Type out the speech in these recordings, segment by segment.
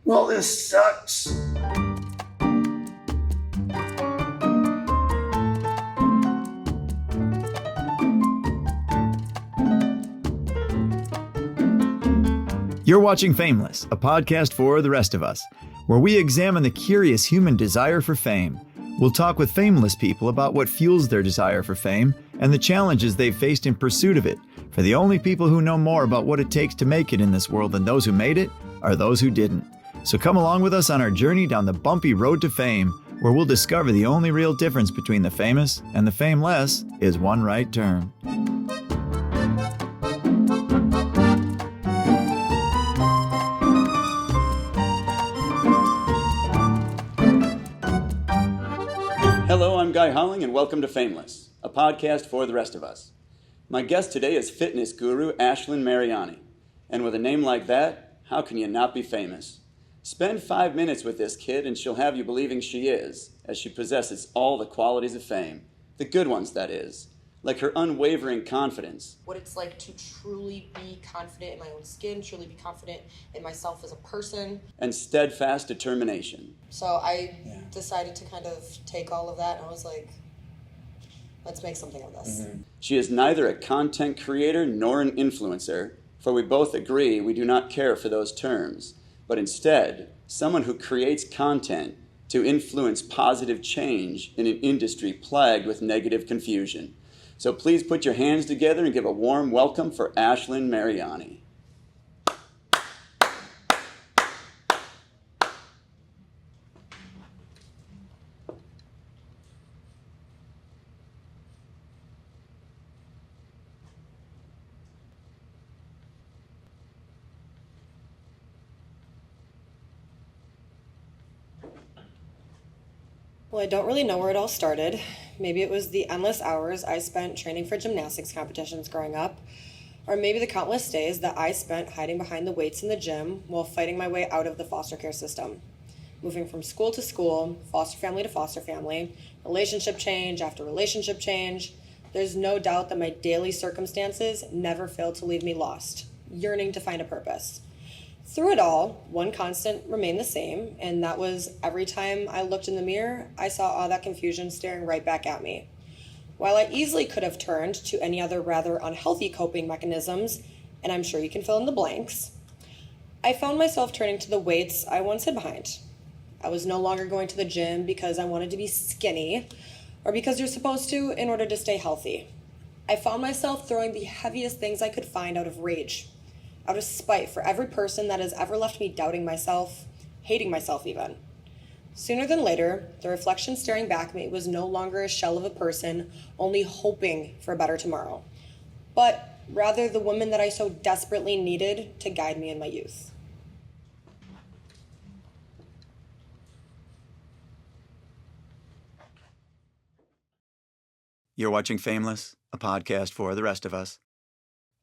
Well, this sucks. You're watching Fameless, a podcast for the rest of us, where we examine the curious human desire for fame. We'll talk with fameless people about what fuels their desire for fame and the challenges they've faced in pursuit of it. For the only people who know more about what it takes to make it in this world than those who made it are those who didn't. So come along with us on our journey down the bumpy road to fame, where we'll discover the only real difference between the famous and the fameless is one right turn. Hello, I'm Guy Holling, and welcome to Fameless, a podcast for the rest of us. My guest today is fitness guru Ashllyn Mariani, and with a name like that, how can you not be famous? Spend 5 minutes with this kid and she'll have you believing she is, as she possesses all the qualities of fame. The good ones, that is. Like her unwavering confidence. What it's like to truly be confident in my own skin, truly be confident in myself as a person. And steadfast determination. So I decided to kind of take all of that and I was like, let's make something of this. Mm-hmm. She is neither a content creator nor an influencer, for we both agree we do not care for those terms. But instead, someone who creates content to influence positive change in an industry plagued with negative confusion. So please put your hands together and give a warm welcome for Ashllyn Mariani. Well, I don't really know where it all started. Maybe it was the endless hours I spent training for gymnastics competitions growing up, or maybe the countless days that I spent hiding behind the weights in the gym while fighting my way out of the foster care system. Moving from school to school, foster family to foster family, relationship change after relationship change, there's no doubt that my daily circumstances never failed to leave me lost, yearning to find a purpose. Through it all, one constant remained the same, and that was every time I looked in the mirror, I saw all that confusion staring right back at me. While I easily could have turned to any other rather unhealthy coping mechanisms, and I'm sure you can fill in the blanks, I found myself turning to the weights I once hid behind. I was no longer going to the gym because I wanted to be skinny, or because you're supposed to in order to stay healthy. I found myself throwing the heaviest things I could find out of rage, out of spite for every person that has ever left me doubting myself, hating myself even. Sooner than later, the reflection staring back at me was no longer a shell of a person only hoping for a better tomorrow, but rather the woman that I so desperately needed to guide me in my youth. You're watching Fameless, a podcast for the rest of us.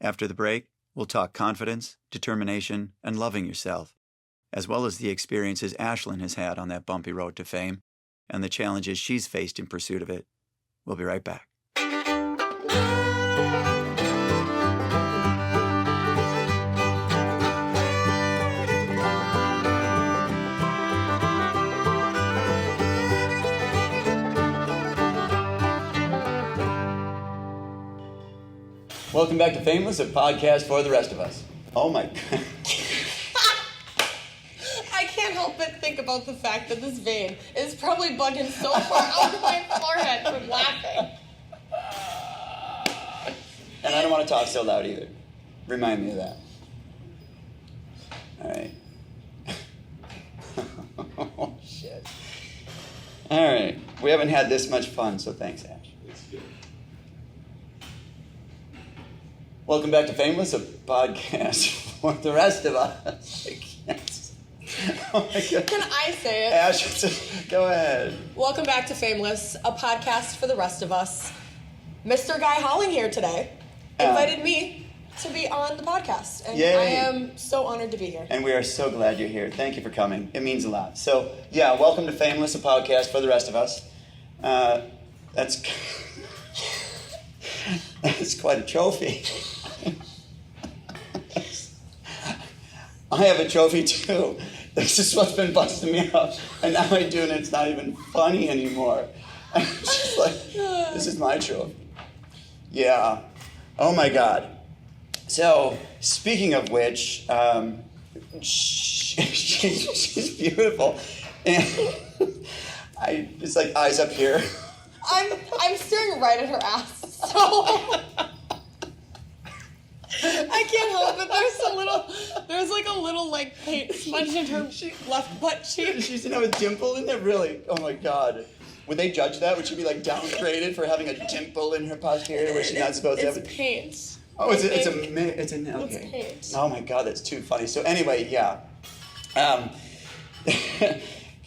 After the break, we'll talk confidence, determination, and loving yourself, as well as the experiences Ashllyn has had on that bumpy road to fame and the challenges she's faced in pursuit of it. We'll be right back. Welcome back to Fameless, a podcast for the rest of us. Oh my God. I can't help but think about the fact that this vein is probably bugging so far out of my forehead from laughing. And I don't want to talk so loud either. Remind me of that. All right. Oh, shit. All right. We haven't had this much fun, so thanks, Ash. Welcome back to Fameless, a podcast for the rest of us. I can't. Oh my God. Can I say it? Ash, go ahead. Welcome back to Fameless, a podcast for the rest of us. Mr. Guy Holling here today invited me to be on the podcast, and Yay. I am so honored to be here. And we are so glad you're here. Thank you for coming. It means a lot. So, yeah, welcome to Fameless, a podcast for the rest of us. That's quite a trophy. I have a trophy too. This is what's been busting me up, and now I do, and it's not even funny anymore. I'm just like, this is my trophy. Yeah. Oh my God. So, speaking of which, she's beautiful, and it's like eyes up here. I'm staring right at her ass, so I can't help it. There's like a little paint smudge in her left butt cheek. She doesn't have a dimple in there, really. Oh my God. Would they judge that? Would she be downgraded for having a dimple in her posterior where she's not supposed to have? It's paint. Oh, it's a okay. It's paint. Oh my God, that's too funny. So anyway, yeah.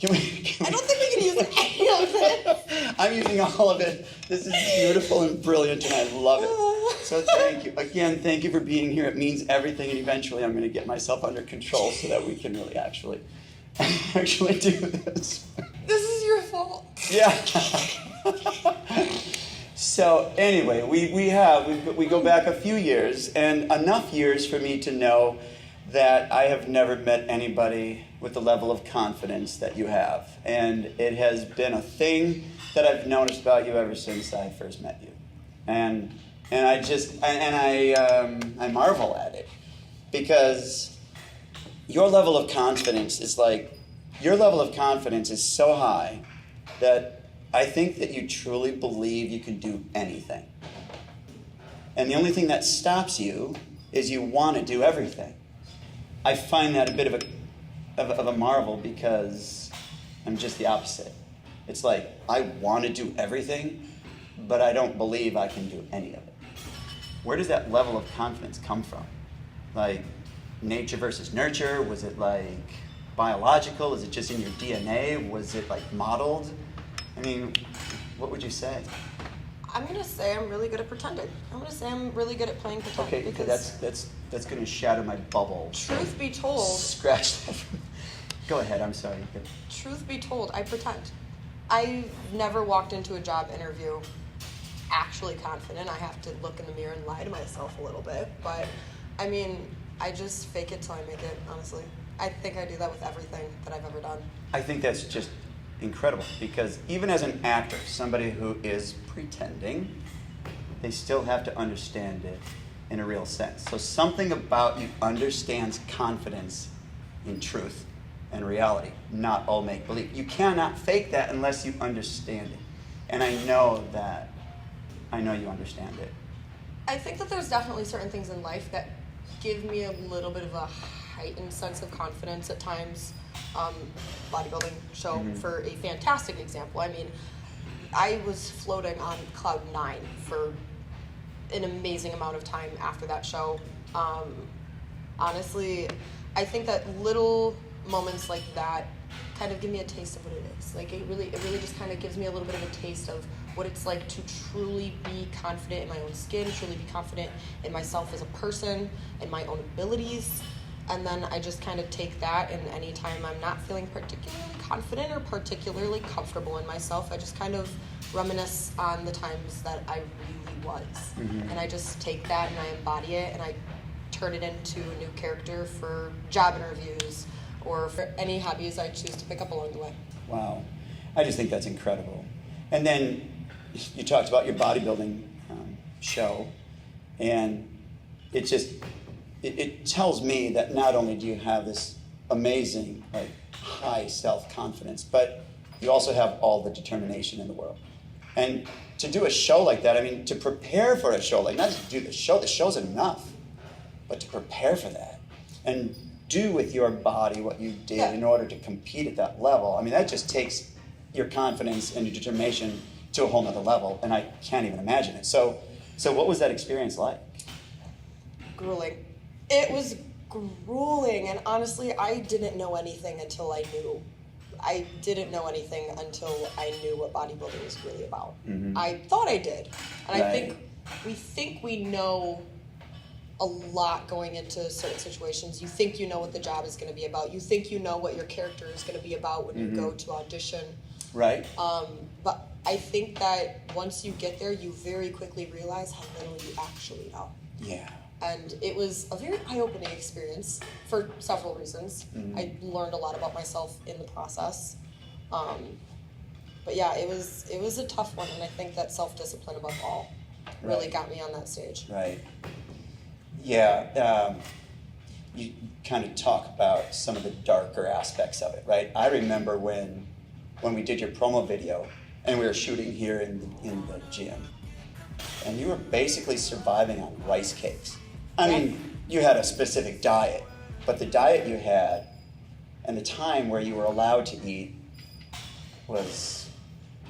Can we, I don't think we can use any of it. I'm using all of it. This is beautiful and brilliant, and I love it. So thank you. Again, thank you for being here. It means everything, and eventually I'm going to get myself under control so that we can really actually do this. This is your fault. Yeah. So anyway, we go back a few years, and enough years for me to know that I have never met anybody with the level of confidence that you have, and it has been a thing that I've noticed about you ever since I first met you, and I marvel at it, because your level of confidence is so high that I think that you truly believe you can do anything. And the only thing that stops you is you want to do everything. I find that a bit of a marvel, because I'm just the opposite. It's like, I want to do everything, but I don't believe I can do any of it. Where does that level of confidence come from? Nature versus nurture? Was it biological? Is it just in your DNA? Was it modeled? I mean, what would you say? I'm gonna say I'm really good at pretending. I'm gonna say I'm really good at playing pretend. Okay, because that's gonna shatter my bubble. Truth be told, scratch that. Go ahead. I'm sorry. Truth be told, I pretend. I've never walked into a job interview actually confident. I have to look in the mirror and lie to myself a little bit, but I mean, I just fake it till I make it. Honestly, I think I do that with everything that I've ever done. I think that's just incredible, because even as an actor, somebody who is pretending, they still have to understand it in a real sense. So something about you understands confidence in truth and reality, not all make-believe. You cannot fake that unless you understand it. And I know you understand it. I think that there's definitely certain things in life that give me a little bit of a heightened sense of confidence at times. Bodybuilding show for a fantastic example. I mean, I was floating on cloud 9 for an amazing amount of time after that show. Honestly, I think that little moments like that kind of give me a taste of what it is. It really just kind of gives me a little bit of a taste of what it's like to truly be confident in my own skin, truly be confident in myself as a person, in my own abilities. And then I just kind of take that, and anytime I'm not feeling particularly confident or particularly comfortable in myself, I just kind of reminisce on the times that I really was. And I just take that and I embody it, and I turn it into a new character for job interviews or for any hobbies I choose to pick up along the way. Wow. I just think that's incredible. And then you talked about your bodybuilding show, and it tells me that not only do you have this amazing, high self-confidence, but you also have all the determination in the world. And to do a show like that, I mean, to prepare for a show, not just to do the show's enough, but to prepare for that and do with your body what you did in order to compete at that level. I mean, that just takes your confidence and your determination to a whole nother level, and I can't even imagine it. So what was that experience like? Grueling. It was grueling, and honestly, I didn't know anything until I knew. I didn't know anything until I knew what bodybuilding was really about. Mm-hmm. I thought I did, and Right. I think we know a lot going into certain situations. You think you know what the job is going to be about. You think you know what your character is going to be about when you go to audition. Right. But I think that once you get there, you very quickly realize how little you actually know. Yeah. And it was a very eye-opening experience for several reasons. I learned a lot about myself in the process. But yeah, it was a tough one, and I think that self-discipline above all really got me on that stage. Right. Yeah. You kind of talk about some of the darker aspects of it, right? I remember when we did your promo video, and we were shooting here in the gym, and you were basically surviving on rice cakes. I mean, you had a specific diet, but the diet you had and the time where you were allowed to eat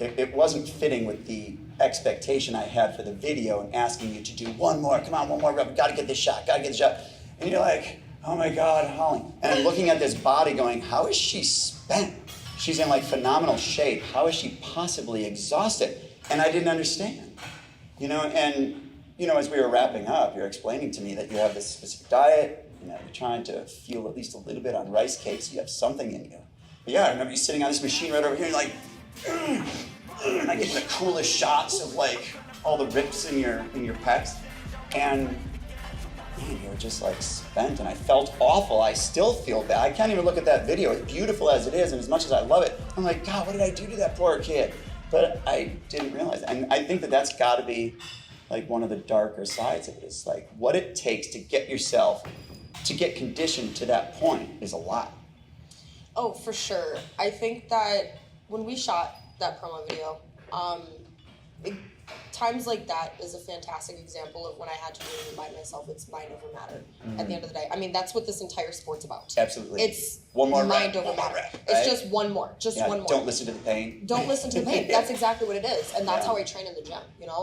it wasn't fitting with the expectation I had for the video and asking you to do one more rep, gotta get this shot. And you're like, oh my God, Holly. And I'm looking at this body going, how is she spent? She's in like phenomenal shape. How is she possibly exhausted? And I didn't understand, as we were wrapping up, you're explaining to me that you have this specific diet, you're trying to feel at least a little bit on rice cakes, you have something in you. But yeah, I remember you sitting on this machine right over here, and you're like, and I get the coolest shots of like all the rips in your pecs, and man, you were just like spent, and I felt awful. I still feel bad. I can't even look at that video, as beautiful as it is, and as much as I love it, I'm like, God, what did I do to that poor kid? But I didn't realize that. And I think that that's got to be like one of the darker sides of it, is like what it takes to get conditioned to that point is a lot. Oh, for sure. I think that when we shot that promo video, times like that is a fantastic example of when I had to really remind myself it's mind over matter at the end of the day. I mean, that's what this entire sport's about. Absolutely. It's one more mind rep, over matter. Rep, right? It's just one more. One more. Don't listen to the pain. Don't listen to the pain. That's exactly what it is. And that's Yeah. how I train in the gym.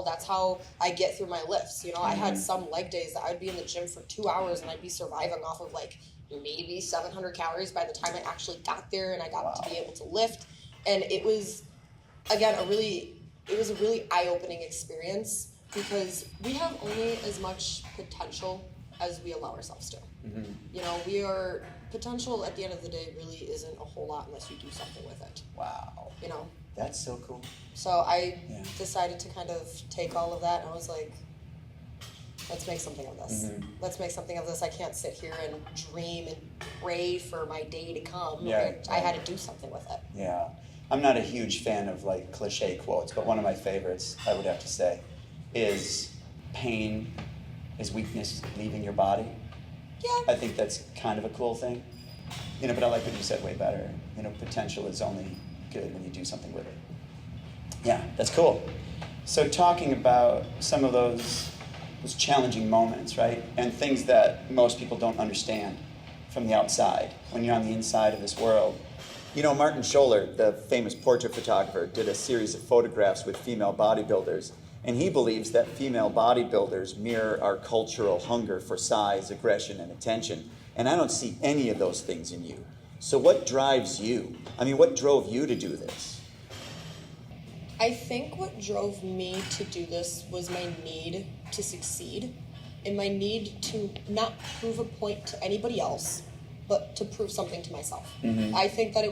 That's how I get through my lifts. I had some leg days that I'd be in the gym for 2 hours and I'd be surviving off of like maybe 700 calories by the time I actually got there and I got to be able to lift. And it was, again, a really eye-opening experience, because we have only as much potential as we allow ourselves to. Potential at the end of the day really isn't a whole lot unless you do something with it. Wow. That's so cool. So I decided to kind of take all of that, and I was like, let's make something of this. Let's make something of this. I can't sit here and dream and pray for my day to come. Yeah. I had to do something with it. Yeah. I'm not a huge fan of like cliche quotes, but one of my favorites, I would have to say, is pain is weakness leaving your body. Yeah. I think that's kind of a cool thing. But I like what you said way better. Potential is only good when you do something with it. Yeah, that's cool. So talking about some of those challenging moments, right? And things that most people don't understand from the outside when you're on the inside of this world. Martin Scholler, the famous portrait photographer, did a series of photographs with female bodybuilders, and he believes that female bodybuilders mirror our cultural hunger for size, aggression, and attention. And I don't see any of those things in you. So what drives you? I mean, what drove you to do this? I think what drove me to do this was my need to succeed, and my need to not prove a point to anybody else, but to prove something to myself. I think that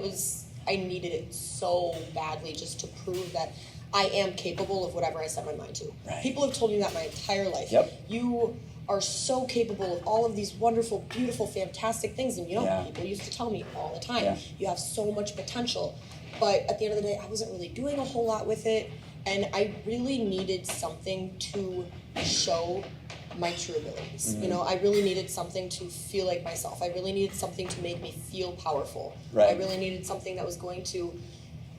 I needed it so badly just to prove that I am capable of whatever I set my mind to. Right. People have told me that my entire life. Yep. You are so capable of all of these wonderful, beautiful, fantastic things. And people used to tell me all the time, you have so much potential. But at the end of the day, I wasn't really doing a whole lot with it. And I really needed something to show my true abilities. I really needed something to feel like myself. I really needed something to make me feel powerful. Right. I really needed something that was going to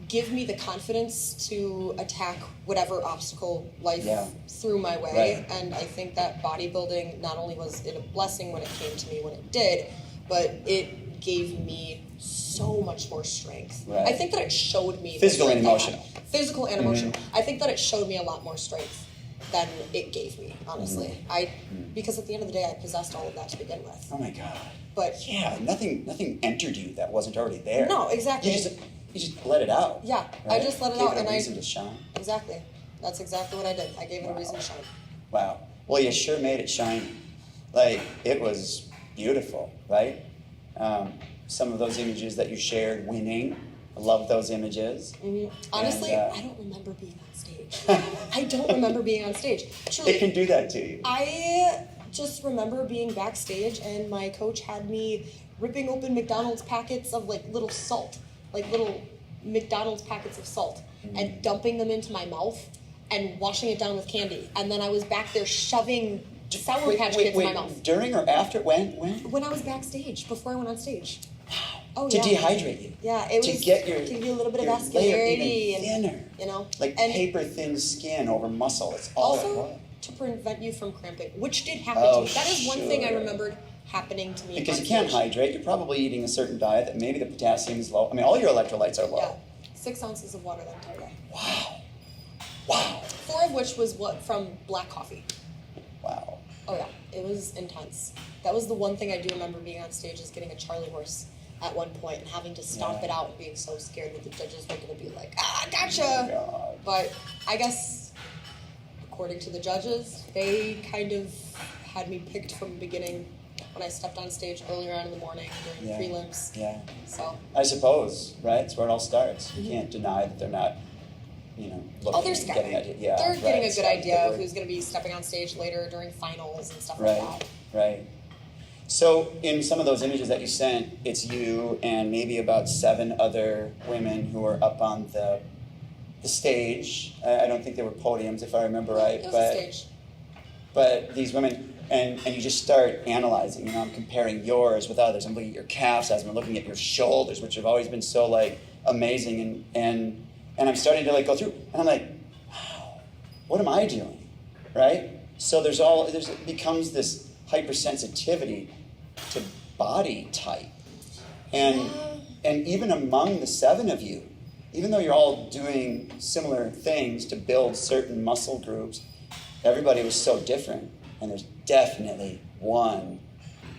give me the confidence to attack whatever obstacle life threw my way. Right. And I think that bodybuilding, not only was it a blessing when it came to me when it did, but it gave me so much more strength. Right. I think that it showed me Physical and emotional. Physical and emotional. I think that it showed me a lot more strength than it gave me, honestly. Because at the end of the day, I possessed all of that to begin with. Oh my God. But yeah, nothing entered you that wasn't already there. No, exactly. You just let it out. Yeah, right? I just let it Gave out, it and a reason to shine. Exactly. That's exactly what I did. I gave it a reason to shine. Wow. Well, you sure made it shiny. Like, it was beautiful, right? Some of those images that you shared, winning, I love those images. Honestly, And, I don't remember being on stage. I don't remember being on stage. Truly, it can do that to you. I just remember being backstage, and my coach had me ripping open McDonald's packets of like little salt, like little McDonald's packets of salt, and dumping them into my mouth and washing it down with candy. And then I was back there shoving Sour Patch Kids in my mouth. During or after? When? When I was backstage, before I went on stage. Oh, to yeah. dehydrate you. Yeah, it was to get to give you a little bit of your layer vascularity even and thinner. you know, Like and paper thin skin over muscle. It's all it also was. to prevent you from cramping, which did happen Oh, to me. That is one thing I sure. remembered happening to me. Because on you can't stage. hydrate. You're probably eating a certain diet that maybe the potassium is low. I mean, all your electrolytes are low. Yeah, 6 ounces of water that entire day. Wow. 4 of which was from black coffee. Wow. Oh yeah, it was intense. That was the one thing I do remember being on stage, is getting a Charlie horse at one point and having to stomp it out and being so scared that the judges were going to be like, gotcha! Oh, God. But I guess, according to the judges, they kind of had me picked from the beginning when I stepped on stage earlier on in the morning during prelims. Yeah. So. I suppose, right? It's where it all starts. You can't deny that they're not, looking They're and scouting. getting idea. Yeah, They're right. getting a good Scouting, idea good of word. who's going to be stepping on stage later during finals and stuff Right, like that. right. So in some of those images that you sent, it's you and maybe about 7 other women who are up on the stage. I don't think they were podiums, if I remember right. It was a stage. But these women, and you just start analyzing. I'm comparing yours with others. I'm looking at your calves, I'm looking at your shoulders, which have always been so amazing, and I'm starting to go through, and I'm like, wow, what am I doing, right? So it becomes this hypersensitivity to body type, and even among the 7 of you, even though you're all doing similar things to build certain muscle groups, everybody was so different, and there's definitely one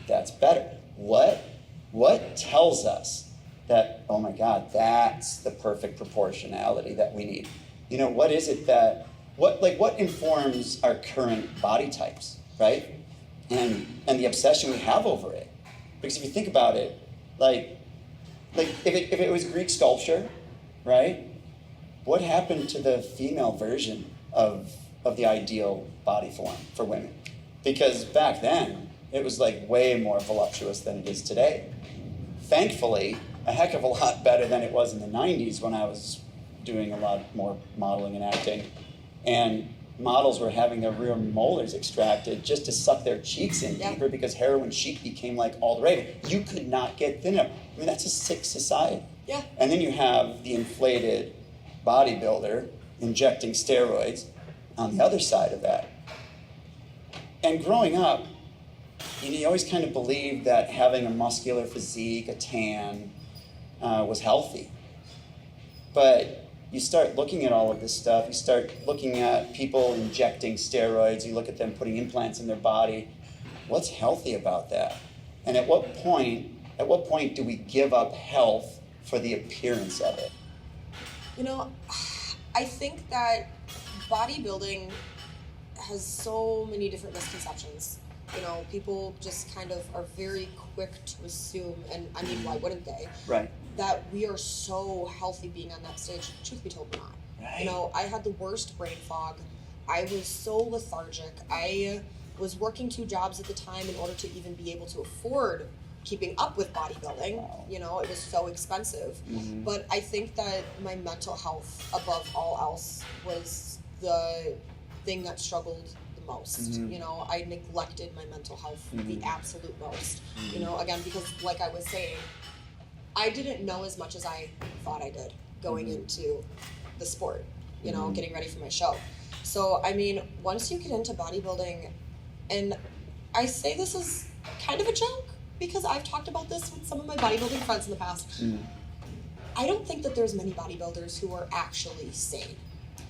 that's better. What tells us that, oh my God, that's the perfect proportionality that we need? What is it what informs our current body types, right? And the obsession we have over it. Because if you think about it, if it was Greek sculpture, right? What happened to the female version of the ideal body form for women? Because back then, it was way more voluptuous than it is today. Thankfully, a heck of a lot better than it was in the 90s when I was doing a lot more modeling and acting. And models were having their rear molars extracted just to suck their cheeks in deeper because heroin chic became all the rage. You could not get thin enough. I mean, that's a sick society. Yeah. And then you have the inflated bodybuilder injecting steroids on the other side of that. And growing up, you always kind of believed that having a muscular physique, a tan, was healthy. But you start looking at all of this stuff, you start looking at people injecting steroids, you look at them putting implants in their body. What's healthy about that? And at what point do we give up health for the appearance of it? I think that bodybuilding has so many different misconceptions. People just kind of are very quick to assume, and I mean, why wouldn't they? Right. That we are so healthy being on that stage. Truth be told, we're not. Right. I had the worst brain fog. I was so lethargic. I was working 2 jobs at the time in order to even be able to afford keeping up with bodybuilding. Wow. It was so expensive. Mm-hmm. But I think that my mental health, above all else, was the thing that struggled the most. Mm-hmm. I neglected my mental health the absolute most. Mm-hmm. Again, because like I was saying, I didn't know as much as I thought I did going into the sport, getting ready for my show. So, I mean, once you get into bodybuilding, and I say this is kind of a joke, because I've talked about this with some of my bodybuilding friends in the past. I don't think that there's many bodybuilders who are actually sane.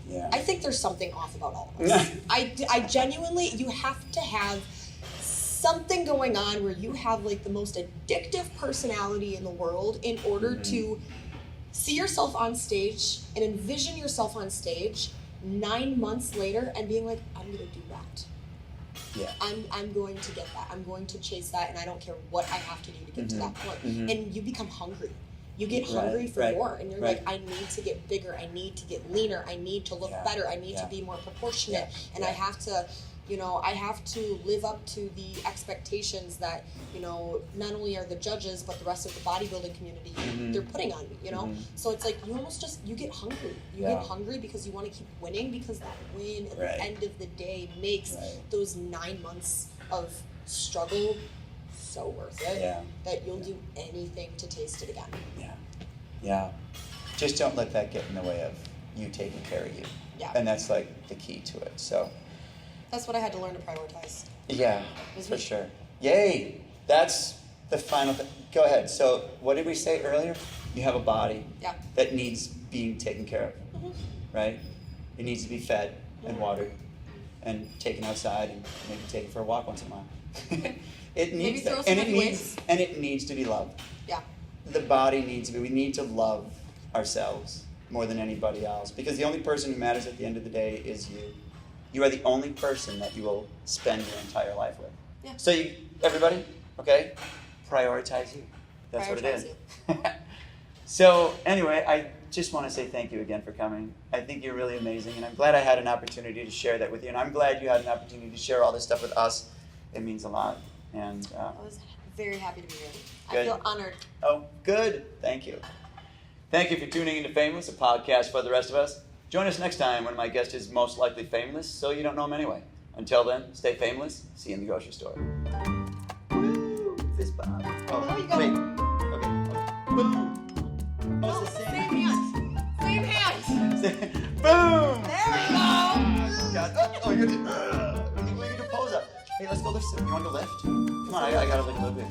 Yeah. I think there's something off about all of us. I genuinely, you have to have something going on where you have like the most addictive personality in the world in order to see yourself on stage and envision yourself on stage 9 months later and being like, I'm gonna do that. Yeah. I'm going to get that. I'm going to chase that, and I don't care what I have to do to get to that point. And you become hungry. You get hungry for more, and you're like, I need to get bigger. I need to get leaner. I need to look better. I need to be more proportionate, and I have to, I have to live up to the expectations that, not only are the judges, but the rest of the bodybuilding community, they're putting on me, So it's like, you almost just, you get hungry. You get hungry because you want to keep winning, because that win at the end of the day makes those 9 months of struggle so worth it that you'll do anything to taste it again. Yeah. Just don't let that get in the way of you taking care of you. Yeah. And that's like the key to it. So that's what I had to learn to prioritize. Yeah, for sure. Yay! That's the final thing. Go ahead. So what did we say earlier? You have a body that needs being taken care of, right? It needs to be fed and watered and taken outside and maybe taken for a walk once in a while. It needs that, and it needs to be loved. Yeah. The body needs to be. We need to love ourselves more than anybody else, because the only person who matters at the end of the day is you. You are the only person that you will spend your entire life with. Yeah. So everybody, okay, prioritize you. That's what it is. So anyway, I just want to say thank you again for coming. I think you're really amazing, and I'm glad I had an opportunity to share that with you, and I'm glad you had an opportunity to share all this stuff with us. It means a lot. And I was very happy to be here. Good. I feel honored. Oh, good. Thank you. Thank you for tuning into Fameless, a podcast for the rest of us. Join us next time when my guest is most likely fameless, so you don't know him anyway. Until then, stay fameless. See you in the grocery store. Woo! Fist bump. Oh, you go. wait. Okay. Boom. Oh, it's the same. Same hand. Boom! There we go. God. Oh, you're we need to pose up. Hey, let's go lift some. You want to lift? Come on, I got to lift a little bit.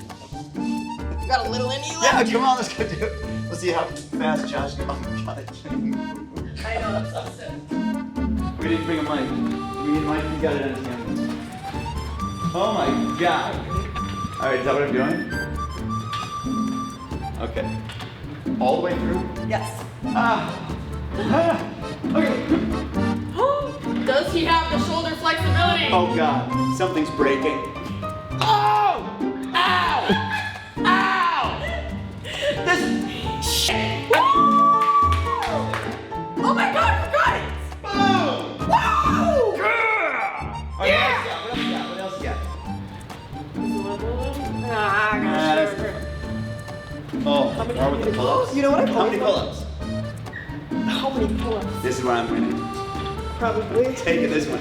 You got a little in you Yeah, left? come on, let's go do it. Let's see how fast Josh can. Oh my God. I know, I'm so sick. We didn't bring a mic. We need a mic. You got it in here. Oh my God. All right, is that what I'm doing? Okay. All the way through? Yes. Okay. Does he have the shoulder flexibility? Oh God, something's breaking. Oh! Ow! Ow! This shit! Oh my God, you got it! Boom! Wow! All right, Yeah! What else you got? I got sure. Oh, how with the pull-ups? You know what I How many pull-ups? How many pull-ups? This is where I'm winning. Probably. Take it this way.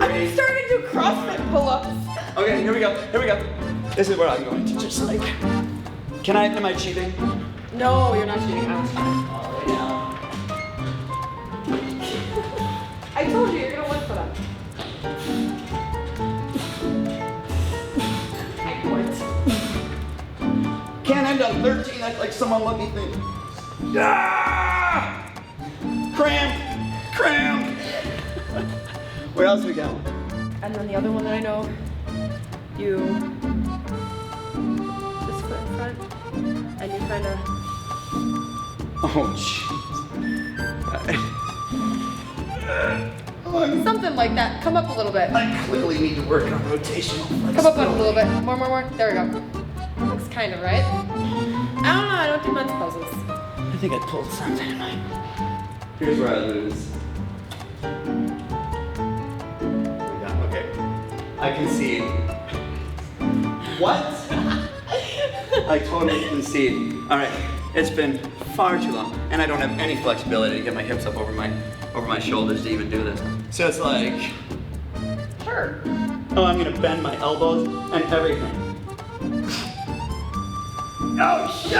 I'm starting to do CrossFit pull-ups. Okay, here we go. This is where I'm going to just like. Am I cheating? No, you're not cheating. I was fine. Oh, yeah. I told you, you're gonna look for them. I quit. Can't end on 13. That's like someone let me think. Ah! Cramp. Where else we going? And then the other one that I know, you this foot in front, and you kind of. Oh, jeez. Something like that. Come up a little bit. I clearly need to work on rotational flexibility. Come up a little bit. More. There we go. Looks kind of right. I don't know. I don't do men's poses. I think I pulled something in my. Here's where I lose. Okay. I concede. What? I totally concede. All right. It's been far too long, and I don't have any flexibility to get my hips up over my shoulders to even do this. So it's like, Sure. oh, I'm gonna bend my elbows and everything. Oh, shit!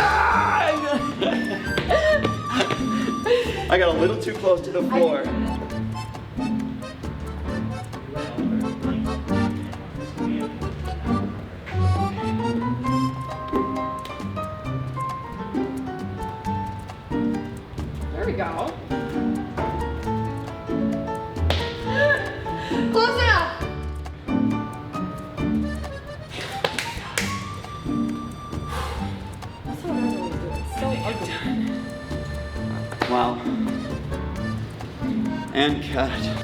I got a little too close to the floor. There we go. Close enough. That's what I always do. It's so ugly. Wow. And cut.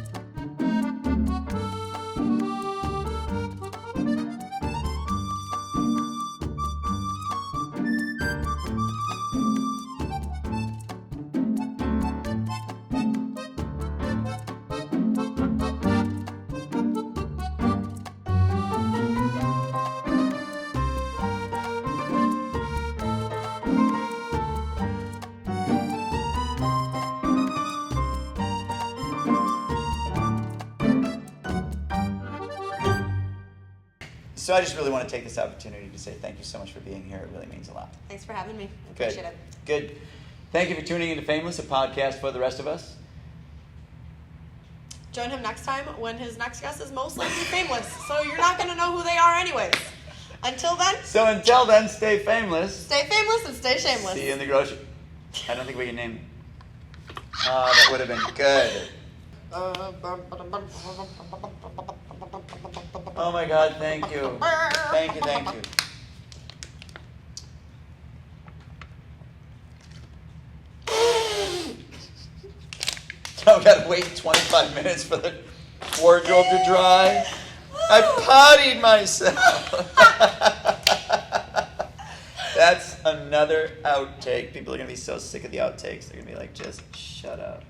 So I just really want to take this opportunity to say thank you so much for being here. It really means a lot. Thanks for having me. Good. Appreciate it. Good. Thank you for tuning into Fameless, a podcast for the rest of us. Join him next time when his next guest is most likely fameless. So you're not going to know who they are anyways. Until then, Stay fameless. stay fameless and stay shameless. See you in the grocery. I don't think we can name it. Oh, that would have been good. Oh my God, thank you. Thank you, thank you. I've got to wait 25 minutes for the wardrobe to dry. I pottied myself. That's another outtake. People are going to be so sick of the outtakes. They're going to be like, just shut up.